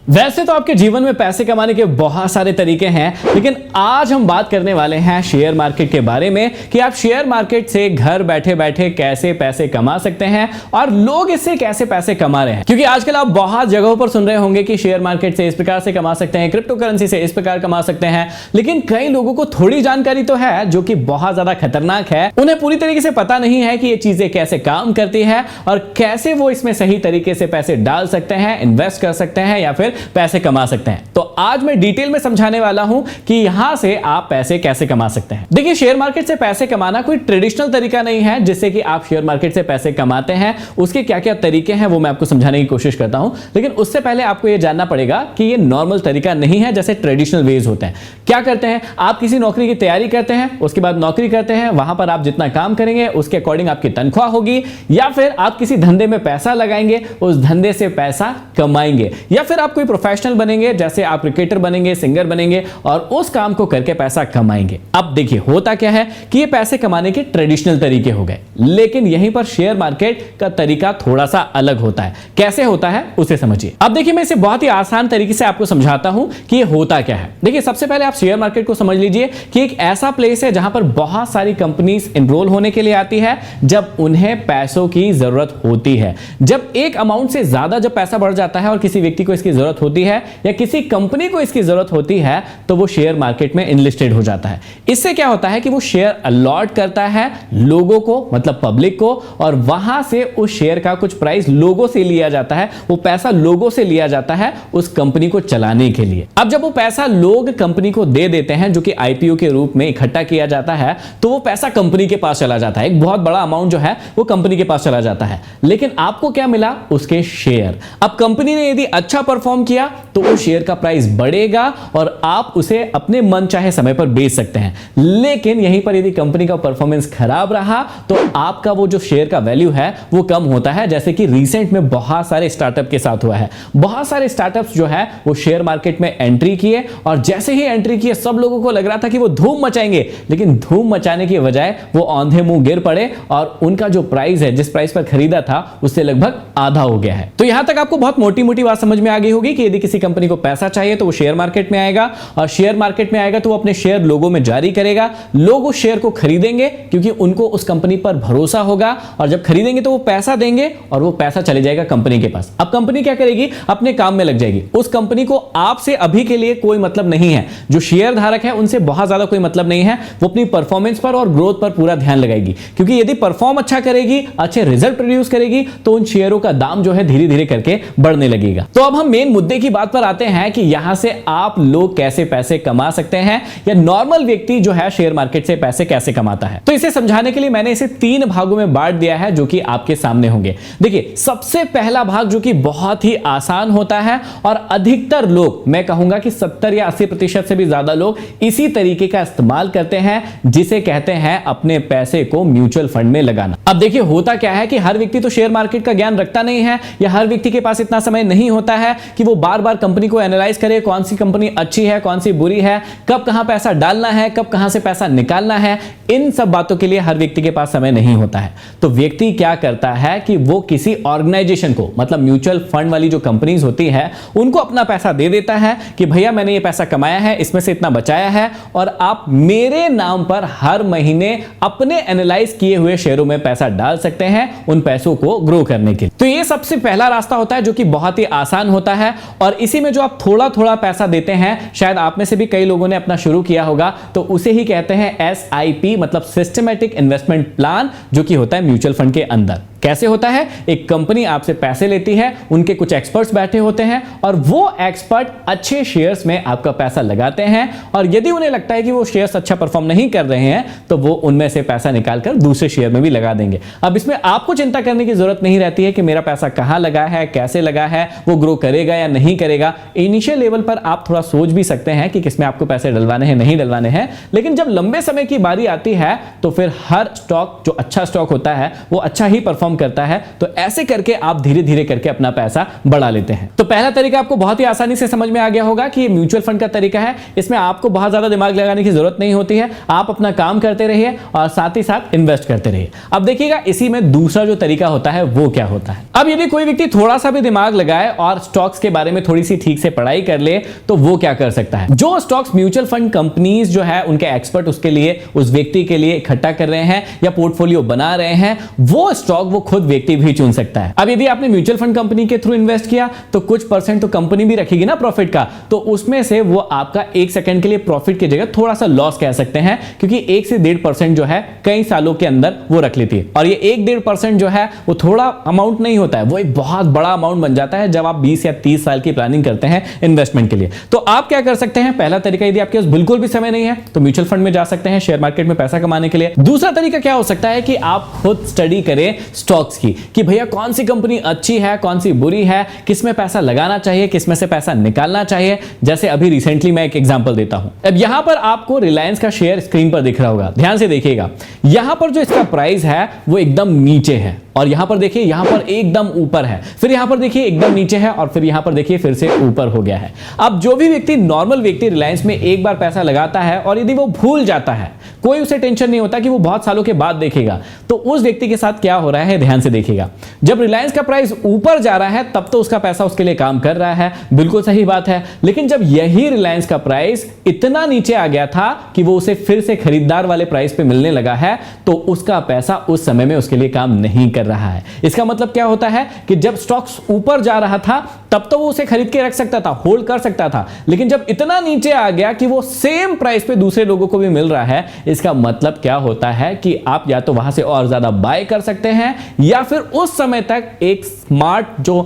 वैसे तो आपके जीवन में पैसे कमाने के बहुत सारे तरीके हैं, लेकिन आज हम बात करने वाले हैं शेयर मार्केट के बारे में कि आप शेयर मार्केट से घर बैठे बैठे कैसे पैसे कमा सकते हैं और लोग इससे कैसे पैसे कमा रहे हैं। क्योंकि आजकल आप बहुत जगहों पर सुन रहे होंगे कि शेयर मार्केट से इस प्रकार से कमा सकते हैं, क्रिप्टो करेंसी से इस प्रकार कमा सकते हैं, लेकिन कई लोगों को थोड़ी जानकारी तो है जो कि बहुत ज्यादा खतरनाक है। उन्हें पूरी तरीके से पता नहीं है कि ये चीजें कैसे काम करती है और कैसे वो इसमें सही तरीके से पैसे डाल सकते हैं, इन्वेस्ट कर सकते हैं या फिर पैसे कमा सकते हैं। तो आज मैं डिटेल में समझाने वाला हूं कि यहां से आप पैसे कैसे कमा सकते हैं। देखिए, शेयर मार्केट से पैसे कमाना कोई ट्रेडिशनल तरीका नहीं है जिससे कि आप शेयर मार्केट से पैसे कमाते हैं। उसके क्या क्या तरीके हैं वो मैं आपको समझाने की कोशिश करता हूं, लेकिन उससे पहले आपको यह जानना पड़ेगा कि यह नॉर्मल तरीका नहीं है जैसे ट्रेडिशनल वेज होते हैं। क्या करते हैं, आप किसी नौकरी की तैयारी करते हैं, उसके बाद नौकरी करते हैं, वहां पर आप जितना काम करेंगे उसके अकॉर्डिंग आपकी तनख्वाह होगी, या फिर आप किसी धंधे में पैसा लगाएंगे, उस धंधे से पैसा कमाएंगे, या फिर आप कोई प्रोफेशनल बनेंगे, जैसे आप क्रिकेटर बनेंगे, सिंगर बनेंगे और उस काम को करके पैसा कमाएंगे। अब देखिए, होता क्या है कि ये पैसे कमाने के ट्रेडिशनल तरीके हो गए, लेकिन यहीं पर शेयर मार्केट का तरीका थोड़ा सा अलग होता है। कैसे होता है उसे समझिए। अब देखिए, मैं इसे बहुत ही आसान तरीके से आपको समझाता हूं कि ये होता क्या है। देखिए, सबसे पहले आप शेयर मार्केट को समझ लीजिए कि एक ऐसा प्लेस है जहां पर बहुत सारी कंपनीज एनरोल होने के लिए आती है जब उन्हें पैसों की जरूरत होती है। जब एक अमाउंट से ज्यादा जब पैसा बढ़ जाता है और किसी व्यक्ति को इसकी जरूरत होती है या किसी कंपनी को इसकी जरूरत होती है तो वो शेयर मार्केट में इनलिस्टेड हो जाता है। इससे क्या होता है कि वो शेयर अलॉट करता है लोगों को, मतलब पब्लिक को, और वहां से उस शेयर का कुछ प्राइस लोगों से लिया जाता है। वो पैसा लोगों से लिया जाता है उस कंपनी को चलाने के लिए। अब जब वो पैसा लोग कंपनी को दे देते हैं, जो कि आईपीओ के रूप में इकट्ठा किया जाता है, तो वो पैसा कंपनी के पास चला जाता है। एक बहुत बड़ा अमाउंट जो है वो कंपनी के पास चला जाता है, लेकिन आपको क्या मिला? उसके शेयर। अब कंपनी ने यदि अच्छा परफॉर्म किया तो उस शेयर का प्राइस बढ़ेगा और आप उसे अपने मन चाहे समय पर बेच सकते हैं। लेकिन यहीं पर यदि कंपनी का परफॉर्मेंस खराब रहा तो आपका वो जो शेयर का वैल्यू है वो कम होता है, जैसे कि रिसेंट में बहुत सारे स्टार्टअप के साथ हुआ है। बहुत सारे स्टार्टअप्स जो है वो शेयर मार्केट में एंट्री किए और जैसे ही एंट्री किए सब लोगों को लग रहा था कि वो धूम मचाएंगे, लेकिन धूम मचाने की बजाय वो औंधे मुंह गिर पड़े और उनका जो प्राइस है, जिस प्राइस पर खरीदा था, उससे लगभग आधा हो गया है। तो यहां तक आपको बहुत मोटी मोटी बात समझ में आ गई होगी कि यदि किसी कंपनी को पैसा चाहिए तो वो शेयर मार्केट में आएगा, और शेयर मार्केट में आएगा तो वो अपने शेयर लोगों में जारी करेगा। लोग उस शेयर को खरीदेंगे क्योंकि उनको उस कंपनी पर भरोसा होगा, और जब खरीदेंगे तो वो पैसा देंगे और वो पैसा चले जाएगा कंपनी के पास। अब कंपनी क्या करेगी? अपने काम में लग जाएगी। उस कंपनी को आपसे अभी के लिए कोई मतलब नहीं है, जो शेयर धारक है उनसे बहुत ज्यादा कोई मतलब नहीं है। वो अपनी परफॉर्मेंस पर और ग्रोथ पर पूरा ध्यान लगाएगी, क्योंकि यदि परफॉर्म अच्छा करेगी, अच्छे रिजल्ट प्रोड्यूस करेगी, तो उन शेयरों का दाम जो है धीरे धीरे करके बढ़ने लगेगा। तो अब हम मेन मुद्दे की बात पर आते हैं कि यहां से आप लोग कैसे पैसे कमा सकते हैं, या नॉर्मल व्यक्ति जो है शेयर मार्केट से पैसे कैसे कमाता है। तो इसे समझाने के लिए मैंने इसे 3 भागों में बांट दिया है, जो कि आपके सामने होंगे। देखिए, सबसे पहला भाग जो कि बहुत ही आसान होता है और अधिकतर लोग, मैं कहूंगा कि 70 या 80% से भी ज्यादा लोग इसी तरीके का इस्तेमाल करते हैं, जिसे कहते हैं अपने पैसे को म्यूचुअल फंड में लगाना। अब देखिए, होता क्या है कि हर व्यक्ति तो शेयर मार्केट का ज्ञान रखता नहीं है, या हर व्यक्ति के पास इतना समय नहीं होता है कि वो बार बार कंपनी को एनालाइज करे, कौन सी कंपनी अच्छी है, कौन सी बुरी है, कब कहां पैसा डालना है, कब कहां से पैसा निकालना है। इन सब बातों के लिए हर व्यक्ति के पास समय नहीं होता है। तो व्यक्ति क्या करता है कि वो किसी ऑर्गेनाइजेशन को, मतलब म्यूचुअल फंड वाली जो कंपनीज होती है, उनको अपना पैसा दे देता है कि भैया मैंने ये पैसा कमाया है, इसमें से इतना बचाया है, और आप मेरे नाम पर हर महीने अपने एनालाइज किए हुए शेयरों में पैसा डाल सकते हैं उन पैसों को ग्रो करने के लिए। तो ये सबसे पहला रास्ता होता है जो कि बहुत ही आसान होता है, और इसी में जो आप थोड़ा थोड़ा पैसा देते हैं, शायद आप में से भी कई लोगों ने अपना शुरू किया होगा, तो उसे ही कहते हैं SIP, मतलब सिस्टमैटिक इन्वेस्टमेंट प्लान, जो कि होता है म्यूचुअल फंड के अंदर। कैसे होता है? एक कंपनी आपसे पैसे लेती है, उनके कुछ एक्सपर्ट्स बैठे होते हैं, और वो एक्सपर्ट अच्छे शेयर्स में आपका पैसा लगाते हैं, और यदि उन्हें लगता है कि वो शेयर्स अच्छा परफॉर्म नहीं कर रहे हैं तो वो उनमें से पैसा निकालकर दूसरे शेयर में भी लगा देंगे। अब इसमें आपको चिंता करने की जरूरत नहीं रहती है कि मेरा पैसा कहां लगा है, कैसे लगा है, वो ग्रो करेगा या नहीं करेगा। इनिशियल लेवल पर आप थोड़ा सोच भी सकते हैं कि किसमें आपको पैसे डलवाने हैं, नहीं डलवाने हैं, लेकिन जब लंबे समय की बारी आती है तो फिर हर स्टॉक, जो अच्छा स्टॉक होता है, वो अच्छा ही परफॉर्म परफॉर्म करता है, तो ऐसे करके आप धीरे धीरे करके अपना पैसा बढ़ा लेते हैं। तो पहला तरीका आपको बहुत ही आसानी से समझ में आ गया होगा कि ये म्यूचुअल फंड का तरीका है। इसमें आपको बहुत ज्यादा दिमाग लगाने की जरूरत नहीं होती है, आप अपना काम करते रहिए और साथ ही साथ इन्वेस्ट करते रहिए। अब देखिएगा इसी में दूसरा जो तरीका होता है वो क्या होता है। अब यदि कोई व्यक्ति थोड़ा सा भी दिमाग लगाए और स्टॉक्स के बारे में थोड़ी सी ठीक से पढ़ाई कर ले तो वो क्या कर सकता है। जो स्टॉक्स म्यूचुअल फंड कंपनीज जो है उनके एक्सपर्ट उसके लिए, उस व्यक्ति के लिए इकट्ठा कर रहे हैं या पोर्टफोलियो बना रहे हैं, वो स्टॉक वो खुद व्यक्ति भी चुन सकता है। अब यदि आपने म्यूचुअल फंड कंपनी के थ्रू इन्वेस्ट किया तो कुछ परसेंट तो कंपनी भी रखेगी ना प्रॉफिट का, तो उसमें से वो आपका 1 सेकंड के लिए प्रॉफिट की जगह थोड़ा सा लॉस कह सकते हैं, क्योंकि 1 से 1.5% जो है कई सालों के अंदर वो रख लेती है। और ये 1-1.5% जो है वो थोड़ा अमाउंट नहीं होता है, वो एक बहुत बड़ा अमाउंट बन जाता है जब आप 20 या 30 साल की प्लानिंग करते हैं इन्वेस्टमेंट के लिए। तो आप क्या कर सकते हैं, पहला तरीका, यदि आपके पास बिल्कुल भी समय नहीं है तो म्यूचुअल फंड में जा सकते हैं शेयर मार्केट में पैसा कमाने के लिए। दूसरा तरीका क्या हो सकता है कि आप खुद स्टडी करें स्टॉक्स की, कि भैया कौन सी कंपनी अच्छी है, कौन सी बुरी है, किसमें पैसा लगाना चाहिए, किसमें से पैसा निकालना चाहिए। जैसे अभी रिसेंटली मैं एक एग्जांपल देता हूं। अब यहां पर आपको रिलायंस का शेयर स्क्रीन पर दिख रहा होगा, ध्यान से देखिएगा। यहां पर जो इसका प्राइस है वो एकदम नीचे है और यहां पर देखिए यहां पर एकदम ऊपर है, फिर यहां पर देखिए एकदम नीचे है और फिर यहां पर देखिए फिर से ऊपर हो गया है। अब जो भी व्यक्ति, नॉर्मल व्यक्ति रिलायंस में एक बार पैसा लगाता है और यदि वो भूल जाता है, कोई उसे टेंशन नहीं होता कि वो बहुत सालों के बाद देखेगा, तो उस व्यक्ति के साथ क्या हो रहा है ध्यान से देखिएगा। जब रिलायंस का प्राइस ऊपर जा रहा है तब तो उसका पैसा उसके लिए काम कर रहा है, बिल्कुल सही बात है। लेकिन जब यही रिलायंस का प्राइस इतना नीचे आ गया था कि वो उसे फिर से खरीदार वाले प्राइस पे मिलने लगा है, तो उसका पैसा उस समय में उसके लिए काम नहीं कर रहा है। इसका मतलब क्या होता है कि जब स्टॉक्स ऊपर जा रहा था तब तो वो उसे खरीद के रख सकता था, होल्ड कर सकता था, लेकिन जब इतना नीचे आ गया कि वो सेम प्राइस पे दूसरे लोगों को भी मिल रहा है, इसका मतलब क्या होता है कि आप या तो वहां से और ज्यादा बाय कर सकते हैं या फिर उस समय तक एक स्मार्ट जो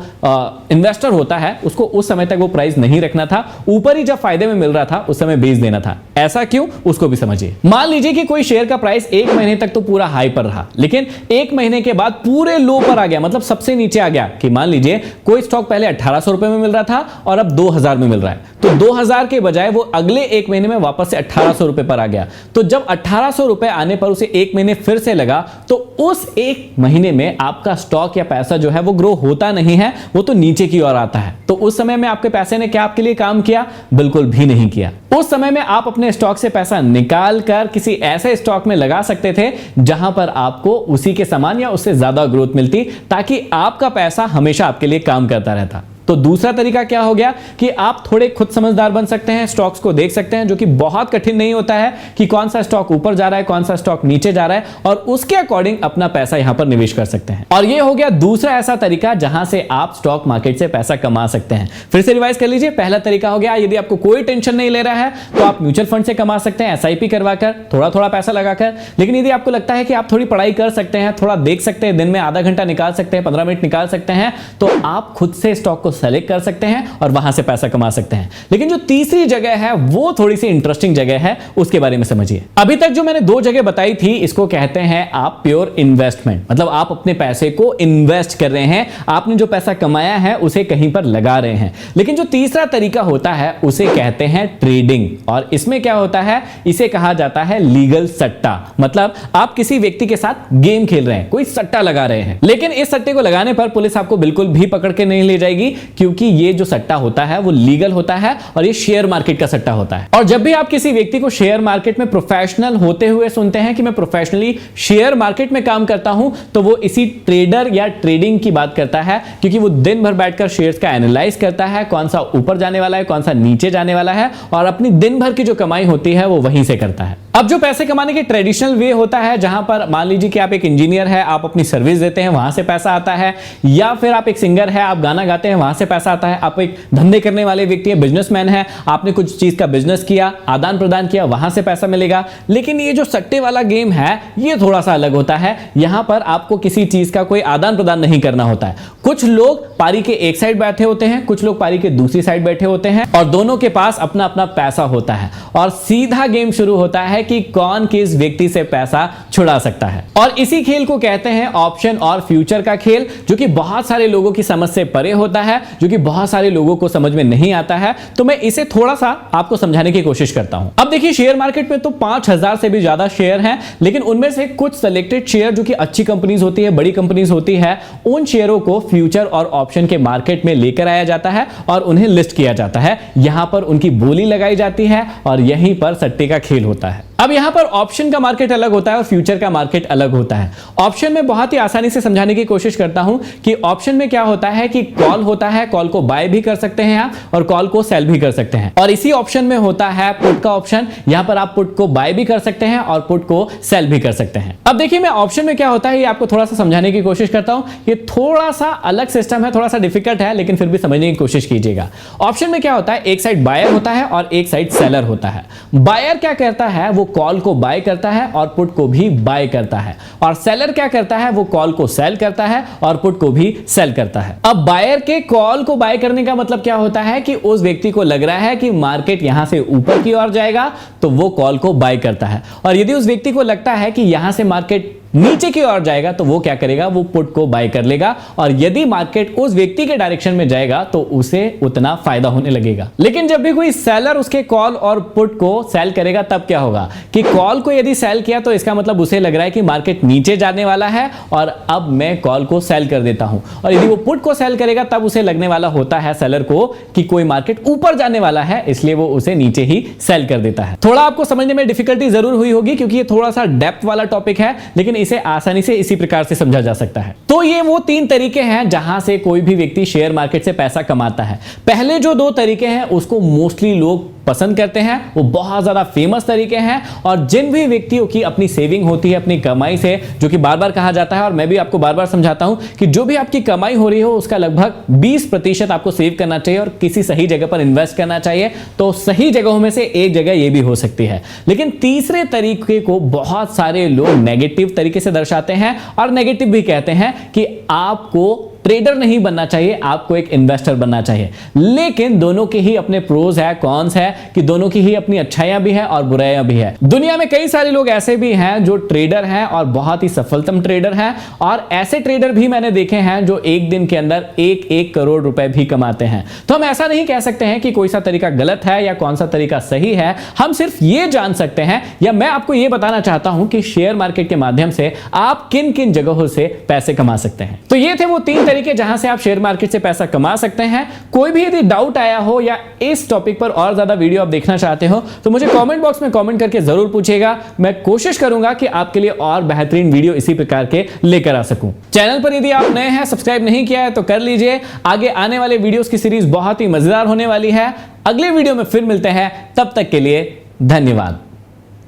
इन्वेस्टर होता है उसको उस समय तक वो प्राइस नहीं रखना था, ऊपर ही जब फायदे में मिल रहा था उस समय बेच देना था। ऐसा क्यों, उसको भी समझिए। मान लीजिए कि कोई शेयर का प्राइस 1 महीने तक तो पूरा हाई पर रहा, लेकिन 1 महीने के बाद पूरे लो पर आ गया, मतलब सबसे नीचे आ गया। कि मान लीजिए कोई स्टॉक पहले 1800 रुपए में मिल रहा था और अब 2000 में मिल रहा है, तो 2000 के बजाय वो अगले 1 महीने में वापस से 1800 रुपए पर आ गया। तो जब 1800 रुपए आने पर उसे 1 महीने फिर से लगा, तो उस 1 महीने में आपका स्टॉक या पैसा जो है वो ग्रो होता नहीं है, वो तो नीचे की ओर आता है। तो उस समय में आपके पैसे ने क्या आपके लिए काम किया, बिल्कुल भी नहीं किया। उस समय में आप अपने स्टॉक से पैसा निकाल कर किसी ऐसे स्टॉक में लगा सकते थे जहां पर आपको उसी के समान या उससे ज्यादा ग्रोथ मिलती, ताकि आपका पैसा हमेशा आपके लिए काम करता रहता। तो दूसरा तरीका क्या हो गया कि आप थोड़े खुद समझदार बन सकते हैं, स्टॉक्स को देख सकते हैं, जो कि बहुत कठिन नहीं होता है कि कौन सा स्टॉक ऊपर जा रहा है, कौन सा स्टॉक नीचे जा रहा है, और उसके अकॉर्डिंग अपना पैसा यहां पर निवेश कर सकते हैं। और ये हो गया दूसरा ऐसा तरीका जहां से आप स्टॉक मार्केट से पैसा कमा सकते हैं। फिर से रिवाइज कर लीजिए। पहला तरीका हो गया, यदि आपको कोई टेंशन नहीं ले रहा है तो आप म्यूचुअल फंड से कमा सकते हैं, SIP करवाकर, थोड़ा थोड़ा पैसा लगाकर। लेकिन यदि आपको लगता है कि आप थोड़ी पढ़ाई कर सकते हैं, थोड़ा देख सकते हैं, दिन में आधा घंटा निकाल सकते हैं, 15 मिनट निकाल सकते हैं, तो आप खुद से स्टॉक को सेलेक्ट कर सकते हैं और वहां से पैसा कमा सकते हैं। लेकिन जो तीसरी जगह है वो थोड़ी सी इंटरेस्टिंग जगह है, उसके बारे में समझिए। अभी तक जो मैंने 2 जगह बताई थी, इसको कहते हैं आप प्योर इन्वेस्टमेंट, मतलब आप अपने पैसे को इन्वेस्ट कर रहे हैं, आपने जो पैसा कमाया है उसे कहीं पर लगा रहे हैं। लेकिन जो तीसरा तरीका होता है उसे कहते हैं ट्रेडिंग, और इसमें क्या होता है, इसे कहा जाता है लीगल सट्टा। मतलब आप किसी व्यक्ति के साथ गेम खेल रहे हैं, कोई सट्टा लगा रहे हैं, लेकिन इस सट्टे को लगाने पर पुलिस आपको बिल्कुल भी पकड़ के नहीं ले जाएगी, क्योंकि ये जो सट्टा होता है वो लीगल होता है और ये शेयर मार्केट का सट्टा होता है। और जब भी आप किसी व्यक्ति को शेयर मार्केट में प्रोफेशनल होते हुए सुनते हैं कि मैं प्रोफेशनली शेयर मार्केट में काम करता हूं, तो वो इसी ट्रेडर या ट्रेडिंग की बात करता है, क्योंकि वो दिन भर बैठकर शेयर्स का एनालाइज करता है, कौन सा ऊपर जाने वाला है, कौन सा नीचे जाने वाला है, और अपनी दिन भर की जो कमाई होती है वो वहीं से करता है। अब जो पैसे कमाने के ट्रेडिशनल वे होता है, जहां पर मान लीजिए कि आप एक इंजीनियर है, आप अपनी सर्विस देते हैं, वहां से पैसा आता है, या फिर आप एक सिंगर है, आप गाना गाते हैं, वहां से पैसा आता है, आप एक धंधे करने वाले व्यक्ति है, बिजनेसमैन है, आपने कुछ चीज का बिजनेस किया, आदान प्रदान किया, वहां से पैसा मिलेगा। लेकिन ये जो सट्टे वाला गेम है ये थोड़ा सा अलग होता है, यहां पर आपको किसी चीज का कोई आदान प्रदान नहीं करना होता है। कुछ लोग पारी के एक साइड बैठे होते हैं, कुछ लोग पारी के दूसरी साइड बैठे होते हैं, और दोनों के पास अपना अपना पैसा होता है, और सीधा गेम शुरू होता है है कि कौन किस व्यक्ति से पैसा छुड़ा सकता है। और इसी खेल को कहते हैं ऑप्शन और फ्यूचर का खेल, जो कि बहुत सारे लोगों की समझ से परे होता है, जो कि बहुत सारे लोगों को समझ में नहीं आता है। तो मैं इसे थोड़ा सा आपको समझाने की कोशिश करता हूं। अब देखिए, शेयर मार्केट में तो 5000 से भी ज्यादा शेयर हैं, लेकिन उनमें से कुछ सेलेक्टेड शेयर जो कि अच्छी कंपनीज होती है, बड़ी कंपनीज होती है, उन शेयरों को फ्यूचर और ऑप्शन के मार्केट में लेकर आया जाता है और उन्हें लिस्ट किया जाता है। यहां पर उनकी बोली लगाई जाती है और यहीं पर सट्टे का खेल होता है। अब यहां पर ऑप्शन का मार्केट अलग होता है और फ्यूचर का मार्केट अलग होता है। ऑप्शन में बहुत ही आसानी से समझाने की कोशिश करता हूं कि ऑप्शन में क्या होता है कि कॉल होता है, कॉल को बाय भी कर सकते हैं आप और कॉल को सेल भी कर सकते हैं। और इसी ऑप्शन में होता है पुट का ऑप्शन, यहां पर आप पुट को बाय भी कर सकते हैं और पुट को सेल भी कर सकते हैं। अब देखिए, मैं ऑप्शन में क्या होता है ये आपको थोड़ा सा समझाने की कोशिश करता हूं। ये थोड़ा सा अलग सिस्टम है, थोड़ा सा डिफिकल्ट है, लेकिन फिर भी समझने की कोशिश कीजिएगा। ऑप्शन में क्या होता है, एक साइड बायर होता है और एक साइड सेलर होता है। बायर क्या करता है, वो कॉल को बाय करता है और पुट को भी बाय करता है, और सेलर क्या करता है, वो कॉल को सेल करता है और पुट को भी सेल करता है। अब बायर के कॉल को बाय करने का मतलब क्या होता है कि उस व्यक्ति को लग रहा है कि मार्केट यहां से ऊपर की ओर जाएगा तो वो कॉल को बाय करता है, और यदि उस व्यक्ति को लगता है कि यहां से मार्केट नीचे की ओर जाएगा तो वो क्या करेगा, वो पुट को बाय कर लेगा, और यदि मार्केट उस व्यक्ति के डायरेक्शन में जाएगा तो उसे उतना फायदा होने लगेगा। लेकिन जब भी कोई सेलर उसके कॉल और पुट को सेल करेगा तब क्या होगा कि कॉल को यदि सेल किया तो इसका मतलब उसे लग रहा है कि मार्केट नीचे जाने वाला है और अब मैं कॉल को सेल कर देता हूं, और यदि वो पुट को सेल करेगा तब उसे लगने वाला होता है सेलर को कि कोई मार्केट ऊपर जाने वाला है, इसलिए वो उसे नीचे ही सेल कर देता है। थोड़ा आपको समझने में डिफिकल्टी जरूर हुई होगी क्योंकि ये थोड़ा सा डेप्थ वाला टॉपिक है, लेकिन इसे आसानी से इसी प्रकार से समझा जा सकता है। तो ये वो 3 तरीके हैं जहां से कोई भी व्यक्ति शेयर मार्केट से पैसा कमाता है। पहले जो 2 तरीके हैं उसको मोस्टली लोग पसंद करते हैं, वो बहुत ज्यादा फेमस तरीके हैं, और जिन भी व्यक्तियों की अपनी सेविंग होती है अपनी कमाई से, जो कि बार बार कहा जाता है और मैं भी आपको बार बार समझाता हूं कि जो भी आपकी कमाई हो रही हो उसका लगभग 20% आपको सेव करना चाहिए और किसी सही जगह पर इन्वेस्ट करना चाहिए। तो सही जगहों में से एक जगह ये भी हो सकती है। लेकिन तीसरे तरीके को बहुत सारे लोग नेगेटिव तरीके से दर्शाते हैं और नेगेटिव भी कहते हैं कि आपको ट्रेडर नहीं बनना चाहिए, आपको एक इन्वेस्टर बनना चाहिए। लेकिन दोनों के ही अपने प्रोज है, कॉन्स है, कि दोनों की ही अपनी अच्छाइयां भी है और बुराइयां भी है। दुनिया में कई सारे लोग ऐसे भी हैं जो ट्रेडर हैं और बहुत ही सफलतम ट्रेडर हैं, और ऐसे ट्रेडर भी मैंने देखे हैं जो एक दिन के अंदर 1-1 करोड़ रुपए भी कमाते हैं। तो हम ऐसा नहीं कह सकते हैं कि कोई सा तरीका गलत है या कौन सा तरीका सही है। हम सिर्फ ये जान सकते हैं, या मैं आपको ये बताना चाहता हूं कि शेयर मार्केट के माध्यम से आप किन किन जगहों से पैसे कमा सकते हैं। तो ये थे वो 3 तरीके जहां से आप शेयर मार्केट से पैसा कमा सकते हैं। कोई भी यदि डाउट आया हो या इस टॉपिक पर और ज्यादा वीडियो आप देखना चाहते हो तो मुझे कमेंट बॉक्स में कमेंट करके जरूर पूछिएगा। मैं कोशिश करूंगा कि आपके लिए और बेहतरीन वीडियो इसी प्रकार के लेकर आ सकूं। चैनल पर यदि आप नए हैं, सब्सक्राइब नहीं किया है तो कर लीजिए। आगे आने वाले वीडियोस की सीरीज बहुत ही मजेदार होने वाली है। अगले वीडियो में फिर मिलते हैं, तब तक के लिए धन्यवाद।